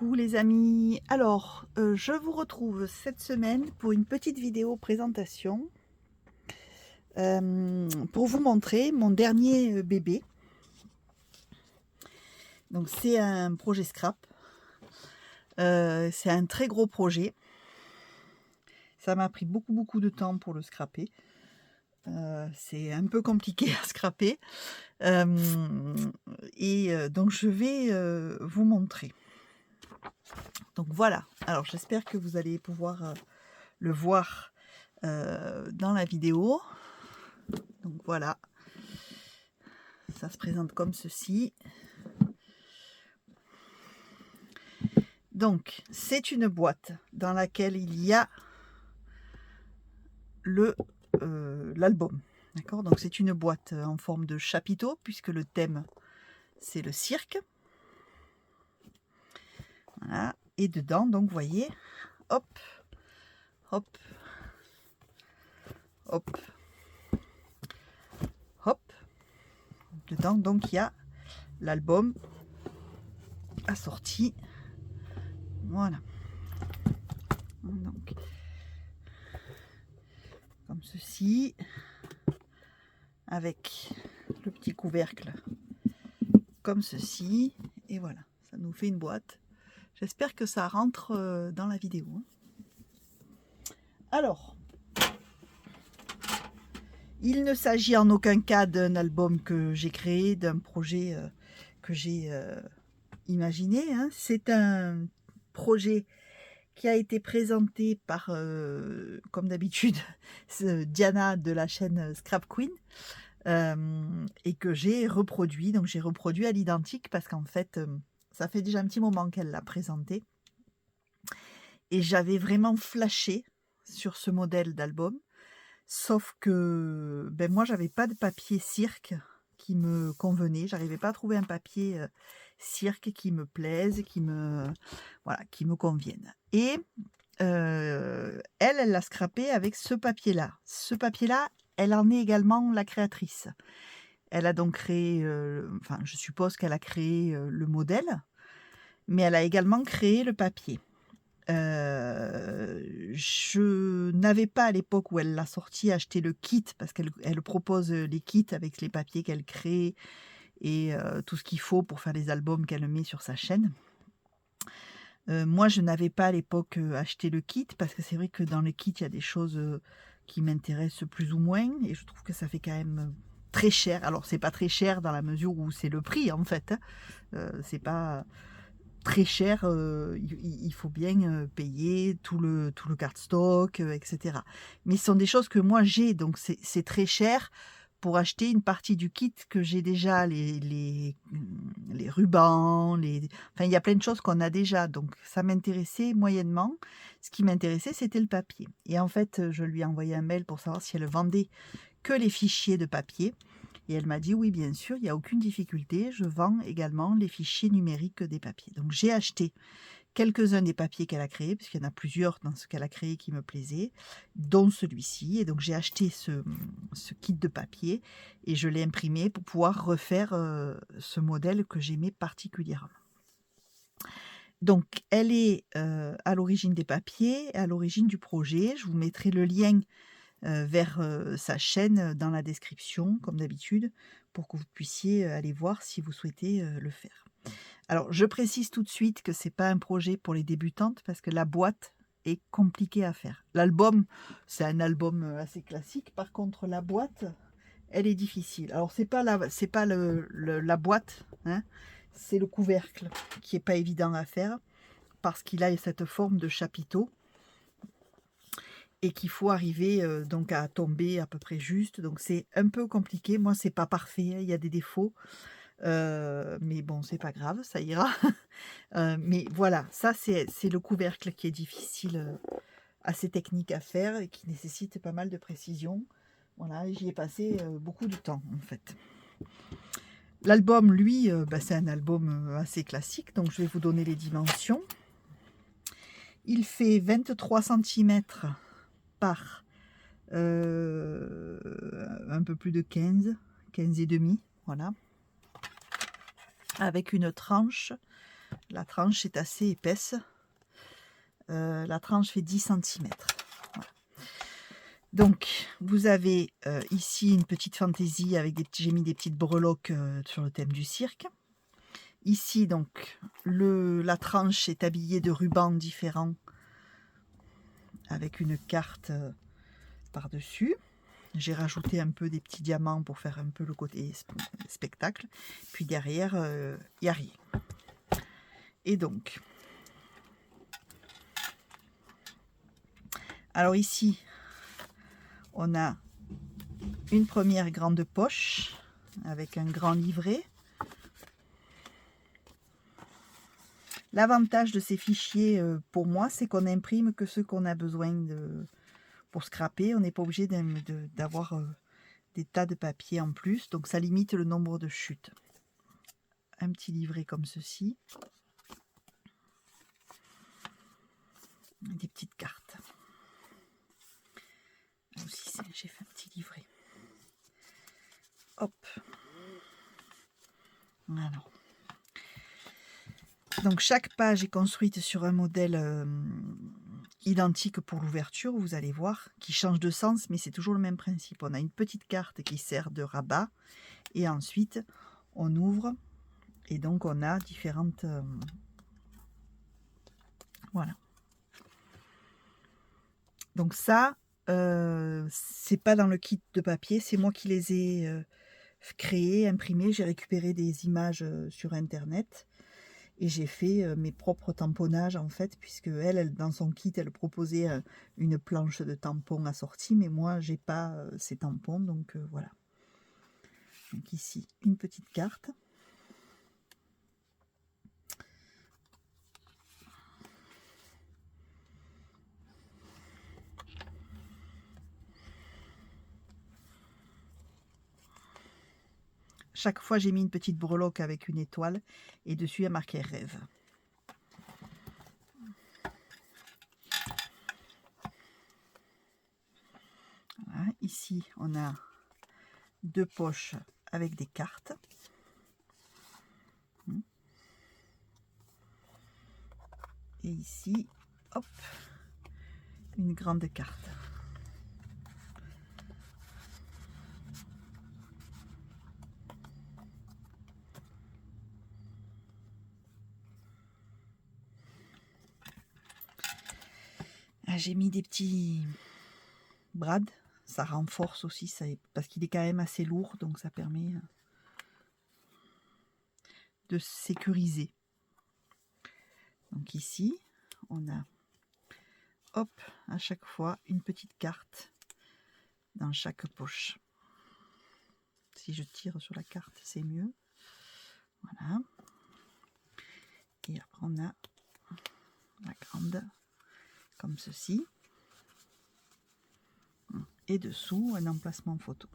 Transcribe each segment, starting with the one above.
Coucou les amis, alors je vous retrouve cette semaine pour une petite vidéo présentation pour vous montrer mon dernier bébé. Donc c'est un projet scrap, c'est un très gros projet, ça m'a pris beaucoup de temps pour le scraper, c'est un peu compliqué à scraper donc je vais vous montrer. Donc voilà, alors j'espère que vous allez pouvoir le voir dans la vidéo. Donc voilà, ça se présente comme ceci. Donc c'est une boîte dans laquelle il y a l'album. D'accord, donc c'est une boîte en forme de chapiteau puisque le thème c'est le cirque. Voilà, et dedans donc vous voyez, hop, hop, hop, hop. Dedans donc il y a l'album assorti. Voilà. Donc comme ceci, avec le petit couvercle comme ceci, et voilà, ça nous fait une boîte. J'espère que ça rentre dans la vidéo. Alors, il ne s'agit en aucun cas d'un album que j'ai créé, d'un projet que j'ai imaginé, hein. C'est un projet qui a été présenté par, comme d'habitude, Diana de la chaîne Scrap Queen, et que j'ai reproduit. Donc j'ai reproduit à l'identique parce qu'en fait, ça fait déjà un petit moment qu'elle l'a présenté. Et j'avais vraiment flashé sur ce modèle d'album. Sauf que ben moi, j'avais pas de papier cirque qui me convenait. J'arrivais pas à trouver un papier cirque qui me plaise, voilà, qui me convienne. Et elle l'a scrappé avec ce papier-là. Ce papier-là, elle en est également la créatrice. Elle a donc créé, enfin, je suppose qu'elle a créé le modèle, mais elle a également créé le papier. Je n'avais pas à l'époque où elle l'a sorti acheté le kit parce qu'elle propose les kits avec les papiers qu'elle crée et tout ce qu'il faut pour faire les albums qu'elle met sur sa chaîne. Moi, je n'avais pas à l'époque acheté le kit parce que c'est vrai que dans le kit, il y a des choses qui m'intéressent plus ou moins et je trouve que ça fait quand même très cher. Alors, c'est pas très cher dans la mesure où c'est le prix en fait, hein. C'est pas très cher, il faut bien payer tout le cardstock, etc. Mais ce sont des choses que moi j'ai, donc c'est très cher pour acheter une partie du kit que j'ai déjà, les rubans, enfin il y a plein de choses qu'on a déjà, donc ça m'intéressait moyennement. Ce qui m'intéressait, c'était le papier et en fait, je lui ai envoyé un mail pour savoir si elle vendait que les fichiers de papier. Et elle m'a dit: «Oui, bien sûr, il n'y a aucune difficulté, je vends également les fichiers numériques des papiers». Donc j'ai acheté quelques-uns des papiers qu'elle a créés, puisqu'il y en a plusieurs dans ce qu'elle a créé qui me plaisaient, dont celui-ci. Et donc j'ai acheté ce kit de papier et je l'ai imprimé pour pouvoir refaire ce modèle que j'aimais particulièrement. Donc elle est à l'origine des papiers, à l'origine du projet. Je vous mettrai le lien vers sa chaîne dans la description, comme d'habitude, pour que vous puissiez aller voir si vous souhaitez le faire. Alors, je précise tout de suite que c'est pas un projet pour les débutantes parce que la boîte est compliquée à faire. L'album, c'est un album assez classique. Par contre, la boîte, elle est difficile. Alors, c'est pas la boîte, hein, c'est le couvercle qui est pas évident à faire parce qu'il a cette forme de chapiteau et qu'il faut arriver donc à tomber à peu près juste. Donc c'est un peu compliqué. Moi, c'est pas parfait, hein, il y a des défauts, mais bon, c'est pas grave, ça ira. Mais voilà, ça c'est le couvercle qui est difficile, assez technique à faire et qui nécessite pas mal de précision. Voilà, j'y ai passé beaucoup de temps en fait. L'album, lui, bah, c'est un album assez classique, donc je vais vous donner les dimensions. Il fait 23 cm par un peu plus de 15 et demi, voilà, avec une tranche La tranche est assez épaisse. La tranche fait 10 cm. Voilà. Donc, vous avez ici une petite fantaisie avec j'ai mis des petites breloques sur le thème du cirque. Ici, donc, la tranche est habillée de rubans différents avec une carte par-dessus. J'ai rajouté un peu des petits diamants pour faire un peu le côté spectacle. Puis derrière, il n'y a rien. Et donc, alors ici, on a une première grande poche avec un grand livret. L'avantage de ces fichiers, pour moi, c'est qu'on n'imprime que ce qu'on a besoin pour scraper. On n'est pas obligé d'avoir des tas de papier en plus. Donc ça limite le nombre de chutes. Un petit livret comme ceci. Des petites cartes. Là aussi, j'ai fait un petit livret. Hop. Voilà. Donc chaque page est construite sur un modèle identique pour l'ouverture, vous allez voir, qui change de sens, mais c'est toujours le même principe. On a une petite carte qui sert de rabat, et ensuite on ouvre, et donc on a différentes... voilà. Donc ça, c'est pas dans le kit de papier, c'est moi qui les ai créés, imprimés. J'ai récupéré des images sur internet. Et j'ai fait mes propres tamponnages en fait, puisque elle dans son kit, elle proposait une planche de tampons assortie, mais moi, j'ai pas ces tampons, donc voilà. Donc ici, une petite carte. Chaque fois, j'ai mis une petite breloque avec une étoile, et dessus, il y a marqué rêve. Voilà. Ici, on a deux poches avec des cartes. Et ici, hop, une grande carte. J'ai mis des petits brades, ça renforce aussi, parce qu'il est quand même assez lourd, donc ça permet de sécuriser. Donc ici, on a, hop, à chaque fois, une petite carte dans chaque poche. Si je tire sur la carte, c'est mieux. Voilà. Et après, on a la grande, comme ceci. Et dessous, un emplacement photo.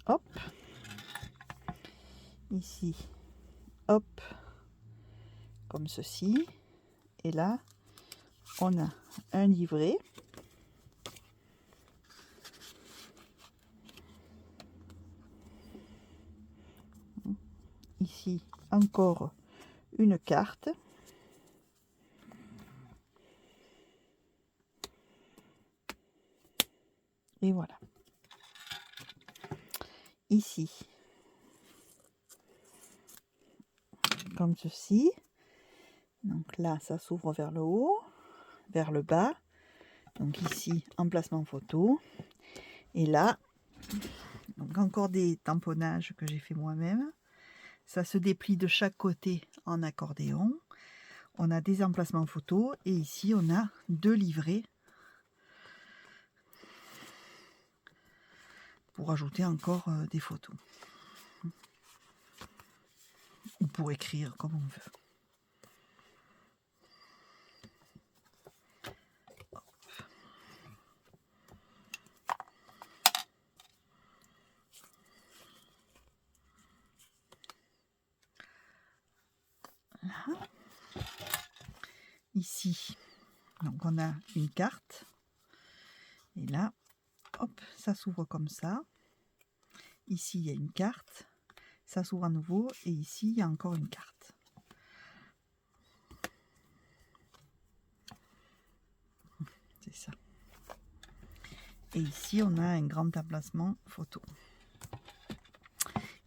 Hop. Ici, hop, comme ceci. Et là, on a un livret. Ici, encore une carte. Et voilà. Ici, comme ceci. Donc là, ça s'ouvre vers le haut, vers le bas. Donc ici, emplacement photo. Et là, donc encore des tamponnages que j'ai fait moi-même. Ça se déplie de chaque côté en accordéon. On a des emplacements photos. Et ici, on a deux livrets pour ajouter encore des photos. Ou pour écrire comme on veut. Ici, donc on a une carte. Et là, hop, ça s'ouvre comme ça. Ici, il y a une carte. Ça s'ouvre à nouveau. Et ici, il y a encore une carte. C'est ça. Et ici, on a un grand emplacement photo.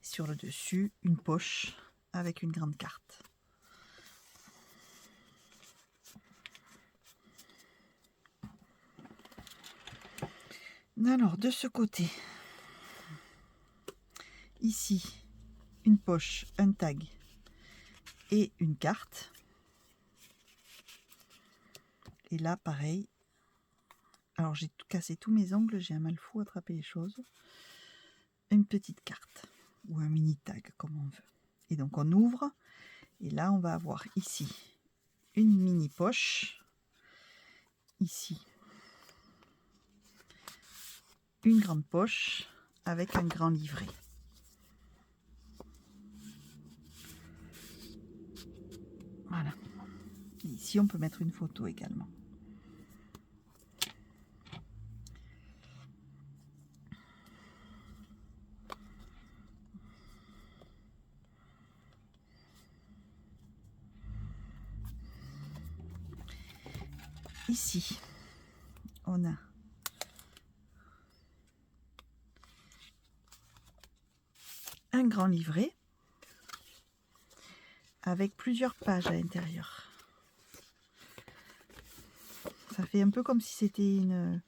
Sur le dessus, une poche avec une grande carte. Alors, de ce côté, ici, une poche, un tag et une carte. Et là, pareil. Alors, j'ai cassé tous mes ongles, j'ai un mal fou à attraper les choses. Une petite carte ou un mini tag, comme on veut. Et donc, on ouvre. Et là, on va avoir ici une mini poche. Ici, une grande poche avec un grand livret. Voilà. Et ici, on peut mettre une photo également. Ici, on a un grand livret avec plusieurs pages à l'intérieur. Ça fait un peu comme si c'était une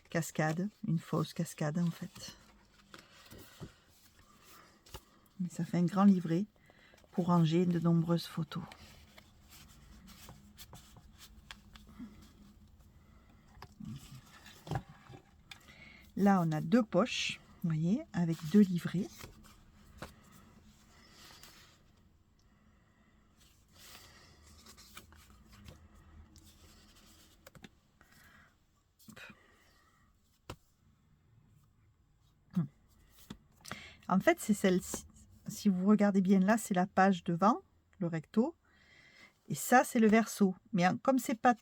cascade, une fausse cascade en fait. Mais ça fait un grand livret pour ranger de nombreuses photos. Là, on a deux poches, vous voyez, avec deux livrets. En fait, c'est celle-ci. Si vous regardez bien là, c'est la page devant, le recto. Et ça, c'est le verso. Mais comme c'est pas,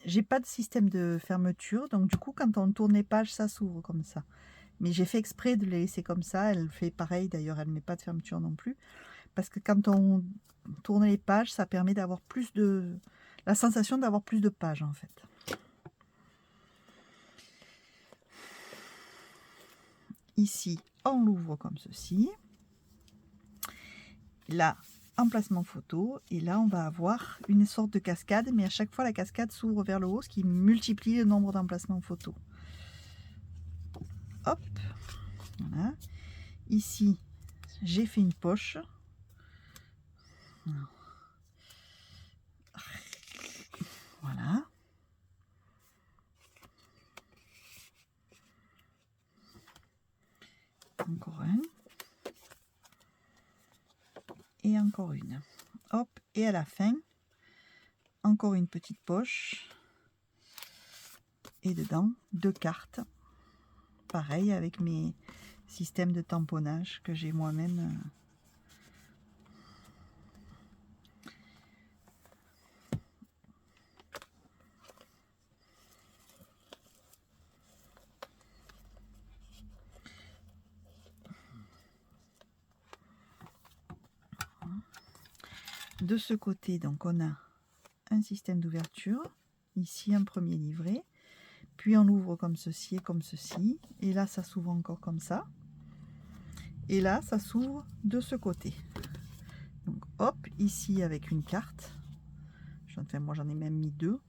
j'ai pas de système de fermeture, donc du coup, quand on tourne les pages, ça s'ouvre comme ça. Mais j'ai fait exprès de les laisser comme ça. Elle fait pareil, d'ailleurs, elle ne met pas de fermeture non plus. Parce que quand on tourne les pages, ça permet d'avoir plus de... la sensation d'avoir plus de pages, en fait. Ici, on l'ouvre comme ceci. Là, emplacement photo. Et là, on va avoir une sorte de cascade. Mais à chaque fois, la cascade s'ouvre vers le haut, ce qui multiplie le nombre d'emplacements photo. Hop. Voilà. Ici, j'ai fait une poche. Voilà. Encore un. Et encore une. Hop. Et à la fin, encore une petite poche. Et dedans, deux cartes. Pareil avec mes systèmes de tamponnage que j'ai moi-même. De ce côté, donc on a un système d'ouverture. Ici, un premier livret. Puis on l'ouvre comme ceci et comme ceci. Et là, ça s'ouvre encore comme ça. Et là, ça s'ouvre de ce côté. Donc, hop, ici avec une carte. Enfin, moi, j'en ai même mis deux.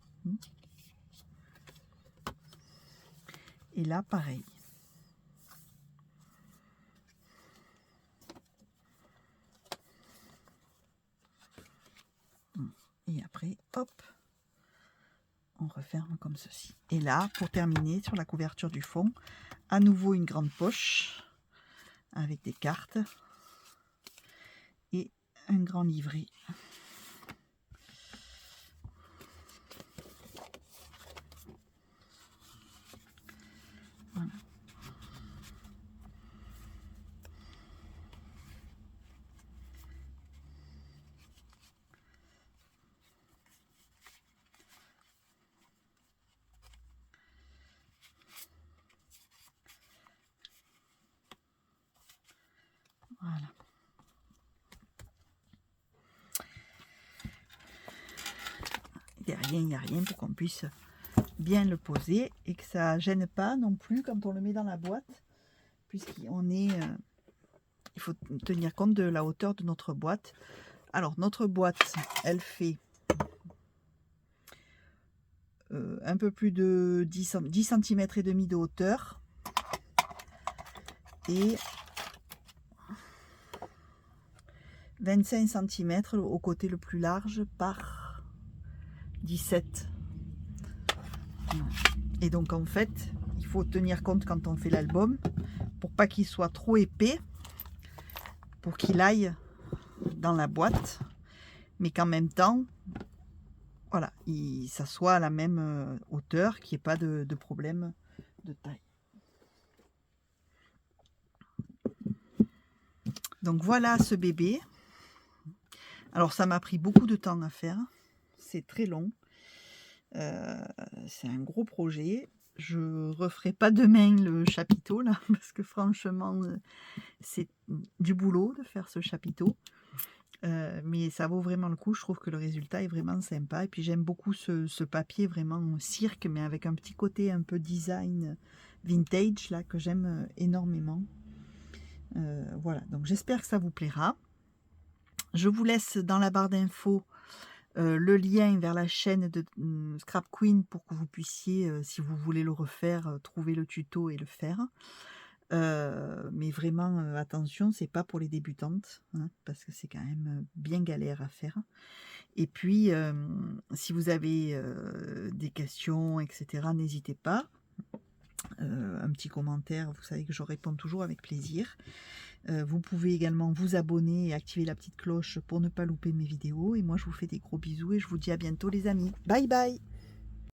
Et là, pareil. Et après, hop, on referme comme ceci. Et là, pour terminer, sur la couverture du fond, à nouveau une grande poche avec des cartes et un grand livret. Voilà. il n'y a rien pour qu'on puisse bien le poser et que ça gêne pas non plus quand on le met dans la boîte, puisqu'on est... il faut tenir compte de la hauteur de notre boîte. Alors, notre boîte, elle fait un peu plus de 10 cm et demi de hauteur et 25 cm au côté le plus large par 17. Et donc en fait, il faut tenir compte quand on fait l'album pour pas qu'il soit trop épais, pour qu'il aille dans la boîte, mais qu'en même temps, voilà, ça soit à la même hauteur, qu'il n'y ait pas de problème de taille. Donc voilà ce bébé. Alors ça m'a pris beaucoup de temps à faire, c'est très long, c'est un gros projet. Je referai pas demain le chapiteau là, parce que franchement c'est du boulot de faire ce chapiteau, mais ça vaut vraiment le coup. Je trouve que le résultat est vraiment sympa, et puis j'aime beaucoup ce papier vraiment cirque, mais avec un petit côté un peu design vintage là que j'aime énormément. Voilà, donc j'espère que ça vous plaira. Je vous laisse dans la barre d'infos le lien vers la chaîne de Scrap Queen pour que vous puissiez, si vous voulez le refaire, trouver le tuto et le faire. Mais vraiment, attention, c'est pas pour les débutantes, hein, parce que c'est quand même bien galère à faire. Et puis, si vous avez des questions, etc., n'hésitez pas. Un petit commentaire, vous savez que je réponds toujours avec plaisir. Vous pouvez également vous abonner et activer la petite cloche pour ne pas louper mes vidéos. Et moi, je vous fais des gros bisous et je vous dis à bientôt les amis. Bye bye!